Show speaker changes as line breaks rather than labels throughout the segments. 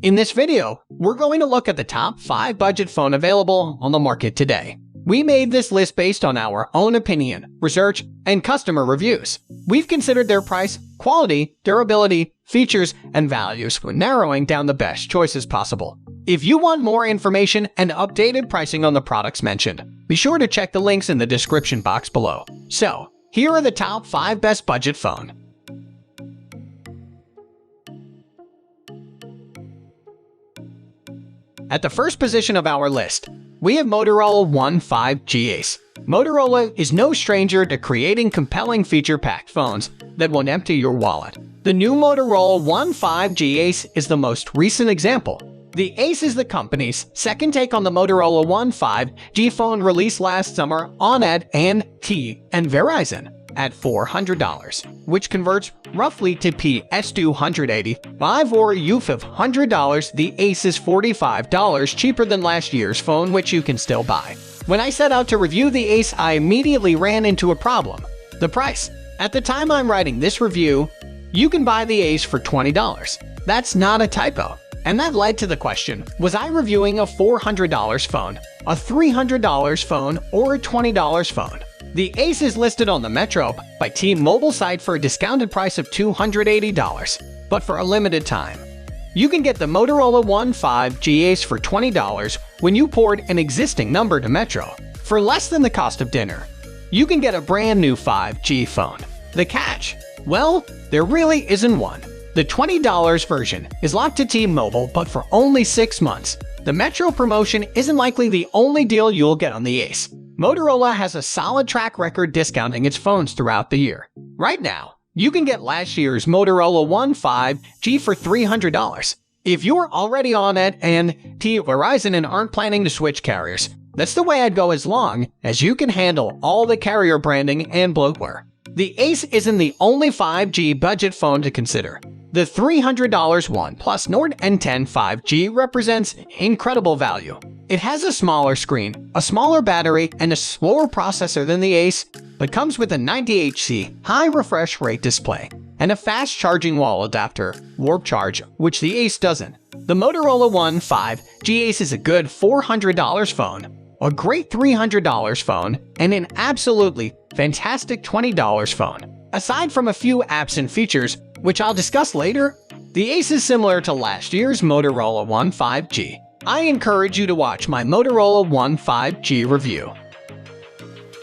In this video, we're going to look at the top 5 budget phone available on the market today. We made this list based on our own opinion, research, and customer reviews. We've considered their price, quality, durability, features, and values when narrowing down the best choices possible. If you want more information and updated pricing on the products mentioned, be sure to check the links in the description box below. So, here are the top 5 best budget phone. At the first position of our list, we have Motorola One 5G Ace. Motorola is no stranger to creating compelling feature-packed phones that won't empty your wallet. The new Motorola One 5G Ace is the most recent example. The Ace is the company's second take on the Motorola One 5G phone released last summer on AT&T and Verizon at $400, which converts roughly to PS285 or $500. The Ace is $45 cheaper than last year's phone, which you can still buy. When I set out to review the Ace, I immediately ran into a problem: the price. At the time I'm writing this review, you can buy the Ace for $20. That's not a typo. And that led to the question, was I reviewing a $400 phone, a $300 phone, or a $20 phone? The Ace is listed on the Metro by T-Mobile site for a discounted price of $280, but for a limited time. You can get the Motorola One 5G Ace for $20 when you port an existing number to Metro. For less than the cost of dinner, you can get a brand new 5G phone. The catch? Well, there really isn't one. The $20 version is locked to T-Mobile, but for only 6 months. The Metro promotion isn't likely the only deal you'll get on the Ace. Motorola has a solid track record discounting its phones throughout the year. Right now, you can get last year's Motorola One 5G for $300. If you're already on AT&T or Verizon and aren't planning to switch carriers, that's the way I'd go as long as you can handle all the carrier branding and bloatware. The Ace isn't the only 5G budget phone to consider. The $300 OnePlus Nord N10 5G represents incredible value. It has a smaller screen, a smaller battery, and a slower processor than the Ace, but comes with a 90Hz high refresh rate display and a fast charging wall adapter, Warp Charge, which the Ace doesn't. The Motorola One 5G Ace is a good $400 phone, a great $300 phone, and an absolutely fantastic $20 phone. Aside from a few absent features, which I'll discuss later, the Ace is similar to last year's Motorola One 5G. I encourage you to watch my Motorola One 5G review.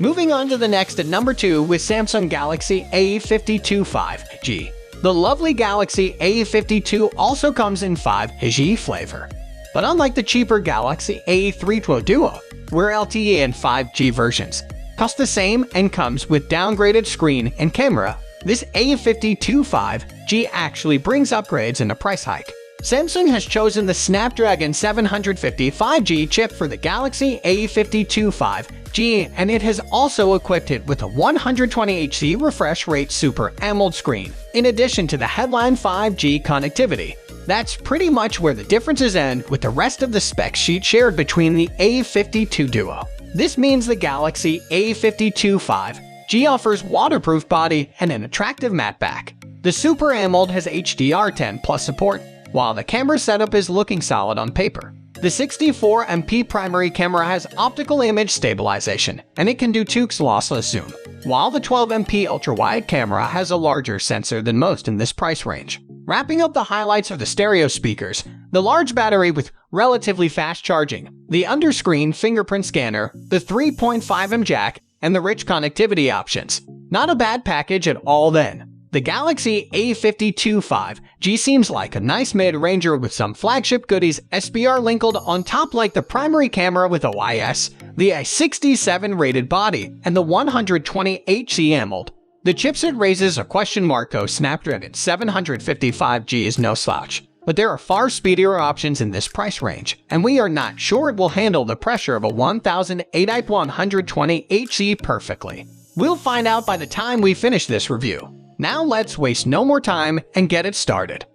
Moving on to the next at number 2 with Samsung Galaxy A52 5G. The lovely Galaxy A52 also comes in 5G flavor. But unlike the cheaper Galaxy A52 Duo, where LTE and 5G versions cost the same and comes with downgraded screen and camera, this A52 5G actually brings upgrades and a price hike. Samsung has chosen the Snapdragon 750 5G chip for the Galaxy A52 5G, and it has also equipped it with a 120Hz refresh rate Super AMOLED screen, in addition to the headline 5G connectivity. That's pretty much where the differences end with the rest of the spec sheet shared between the A52 Duo. This means the Galaxy A52 5G offers waterproof body and an attractive matte back. The Super AMOLED has HDR10+ support, while the camera setup is looking solid on paper. The 64MP primary camera has optical image stabilization, and it can do 2x lossless zoom, while the 12MP ultra-wide camera has a larger sensor than most in this price range. Wrapping up the highlights are the stereo speakers, the large battery with relatively fast charging, the underscreen fingerprint scanner, the 3.5mm jack, and the rich connectivity options. Not a bad package at all then. The Galaxy A52 5G seems like a nice mid-ranger with some flagship goodies SBR linkled on top, like the primary camera with OIS, the 67 rated body, and the 120Hz AMOLED. The chipset raises a question mark though. Snapdragon 750 5G is no slouch, but there are far speedier options in this price range, and we are not sure it will handle the pressure of a 120Hz perfectly. We'll find out by the time we finish this review. Now let's waste no more time and get it started.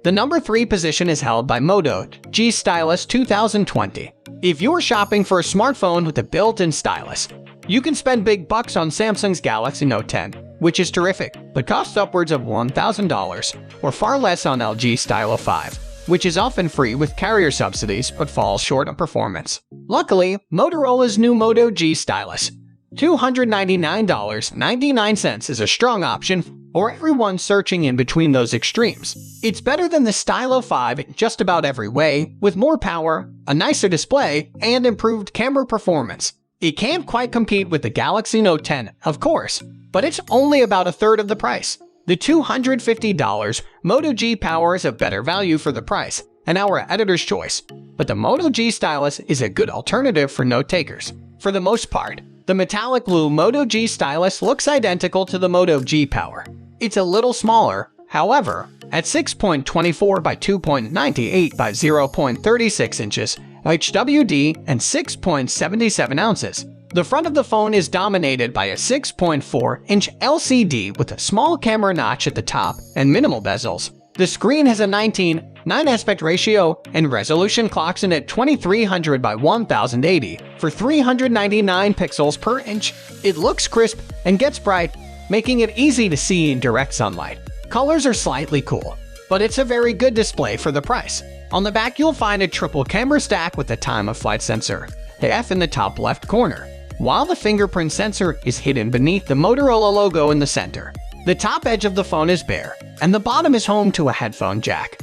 The number 3 position is held by Moto G Stylus 2020. If you're shopping for a smartphone with a built-in stylus, you can spend big bucks on Samsung's Galaxy Note 10, which is terrific, but costs upwards of $1,000, or far less on LG Stylo 5. which is often free with carrier subsidies but falls short of performance. Luckily, Motorola's new Moto G stylus, $299.99, is a strong option for everyone searching in between those extremes. It's better than the Stylo 5 in just about every way, with more power, a nicer display, and improved camera performance. It can't quite compete with the Galaxy Note 10, of course, but it's only about a third of the price. The $250 Moto G Power is a better value for the price, and our editor's choice, but the Moto G stylus is a good alternative for note takers. For the most part, the metallic blue Moto G stylus looks identical to the Moto G Power. It's a little smaller, however, at 6.24 by 2.98 by 0.36 inches HWD and 6.77 ounces. The front of the phone is dominated by a 6.4-inch LCD with a small camera notch at the top and minimal bezels. The screen has a 19:9 aspect ratio and resolution clocks in at 2300 by 1080 for 399 pixels per inch. It looks crisp and gets bright, making it easy to see in direct sunlight. Colors are slightly cool, but it's a very good display for the price. On the back, you'll find a triple camera stack with a time-of-flight sensor, the F in the top left corner, while the fingerprint sensor is hidden beneath the Motorola logo in the center. The top edge of the phone is bare, and the bottom is home to a headphone jack,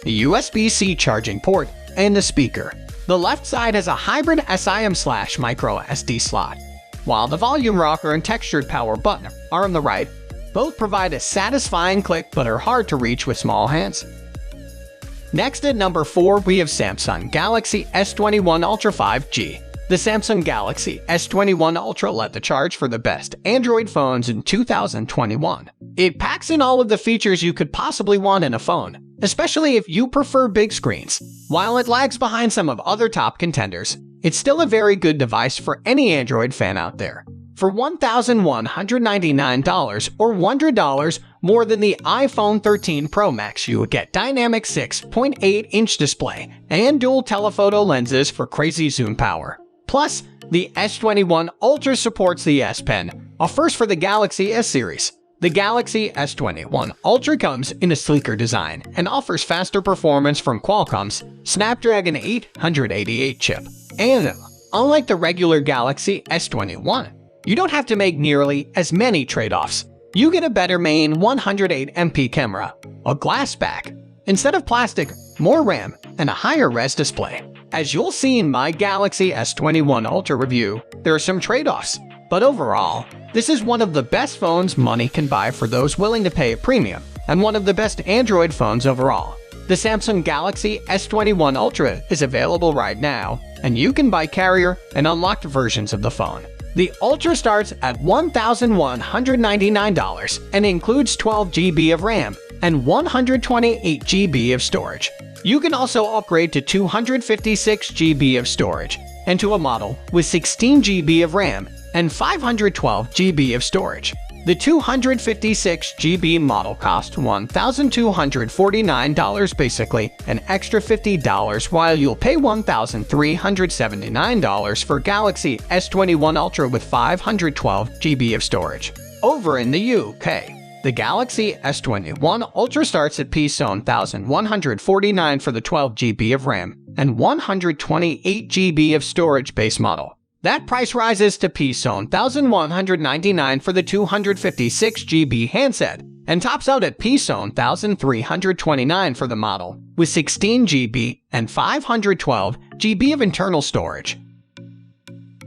a USB-C charging port, and a speaker. The left side has a hybrid SIM/micro SD slot, while the volume rocker and textured power button are on the right. Both provide a satisfying click but are hard to reach with small hands. Next at number 4, we have Samsung Galaxy S21 Ultra 5G. The Samsung Galaxy S21 Ultra led the charge for the best Android phones in 2021. It packs in all of the features you could possibly want in a phone, especially if you prefer big screens. While it lags behind some of other top contenders, it's still a very good device for any Android fan out there. For $1,199 or $100 more than the iPhone 13 Pro Max, you will get dynamic 6.8-inch display and dual telephoto lenses for crazy zoom power. Plus, the S21 Ultra supports the S Pen, a first for the Galaxy S series. The Galaxy S21 Ultra comes in a sleeker design and offers faster performance from Qualcomm's Snapdragon 888 chip. And unlike the regular Galaxy S21, you don't have to make nearly as many trade-offs. You get a better main 108MP camera, a glass back, instead of plastic, more RAM, and a higher res display. As you'll see in my Galaxy S21 Ultra review, there are some trade-offs, but overall, this is one of the best phones money can buy for those willing to pay a premium, and one of the best Android phones overall. The Samsung Galaxy S21 Ultra is available right now, and you can buy carrier and unlocked versions of the phone. The Ultra starts at $1,199 and includes 12 GB of RAM and 128 GB of storage. You can also upgrade to 256 GB of storage and to a model with 16 GB of RAM and 512 GB of storage. The 256 GB model costs $1,249, basically an extra $50, while you'll pay $1,379 for Galaxy S21 Ultra with 512 GB of storage. Over in the UK, the Galaxy S21 Ultra starts at $1,149 for the 12 GB of RAM and 128 GB of storage base model. That price rises to $1,199 for the 256 GB handset and tops out at $1,329 for the model with 16 GB and 512 GB of internal storage.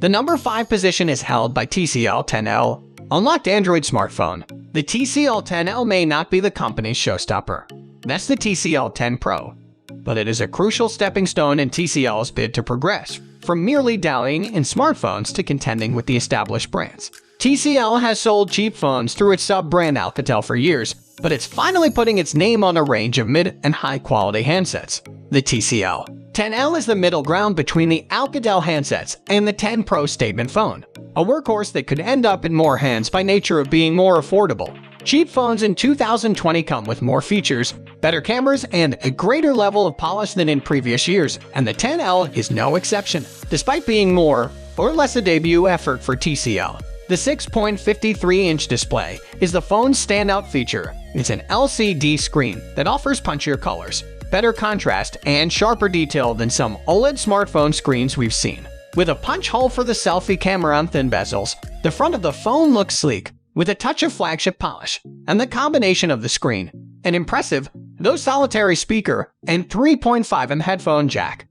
The number 5 position is held by TCL 10L, unlocked Android smartphone. The TCL 10L may not be the company's showstopper. That's the TCL 10 Pro, but it is a crucial stepping stone in TCL's bid to progress from merely dallying in smartphones to contending with the established brands. TCL has sold cheap phones through its sub-brand Alcatel for years, but it's finally putting its name on a range of mid- and high-quality handsets. The TCL 10L is the middle ground between the Alcatel handsets and the 10 Pro statement phone, a workhorse that could end up in more hands by nature of being more affordable. Cheap phones in 2020 come with more features, better cameras, and a greater level of polish than in previous years, and the 10L is no exception, despite being more or less a debut effort for TCL. The 6.53-inch display is the phone's standout feature. It's an LCD screen that offers punchier colors, better contrast, and sharper detail than some OLED smartphone screens we've seen. With a punch hole for the selfie camera and thin bezels, the front of the phone looks sleek, with a touch of flagship polish. And the combination of the screen, an impressive, though solitary speaker, and 3.5mm headphone jack,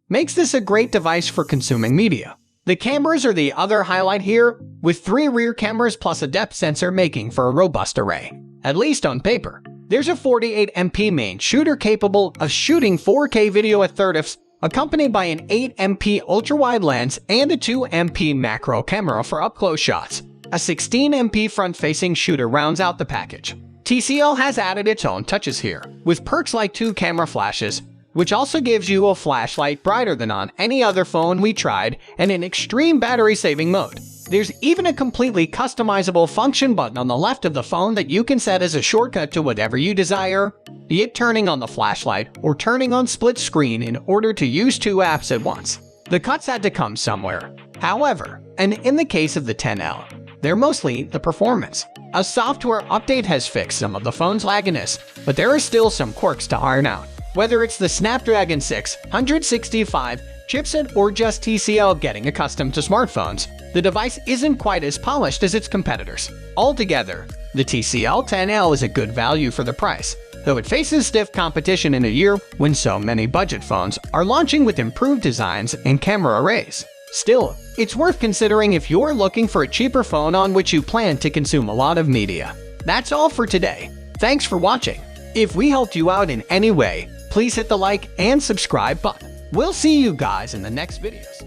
makes this a great device for consuming media. The cameras are the other highlight here, with 3 rear cameras plus a depth sensor making for a robust array. At least on paper. There's a 48MP main shooter capable of shooting 4K video at 30fps, accompanied by an 8MP ultra-wide lens and a 2MP macro camera for up-close shots. A 16MP front-facing shooter rounds out the package. TCL has added its own touches here, with perks like 2 camera flashes, which also gives you a flashlight brighter than on any other phone we tried, and an extreme battery-saving mode. There's even a completely customizable function button on the left of the phone that you can set as a shortcut to whatever you desire, be it turning on the flashlight or turning on split screen in order to use 2 apps at once. The cuts had to come somewhere, however, and in the case of the XL, they're mostly the performance. A software update has fixed some of the phone's lagginess, but there are still some quirks to iron out. Whether it's the Snapdragon 665 chipset or just TCL getting accustomed to smartphones, the device isn't quite as polished as its competitors. Altogether, the TCL 10L is a good value for the price, though it faces stiff competition in a year when so many budget phones are launching with improved designs and camera arrays. Still, it's worth considering if you're looking for a cheaper phone on which you plan to consume a lot of media. That's all for today. Thanks for watching. If we helped you out in any way, please hit the like and subscribe button. We'll see you guys in the next videos.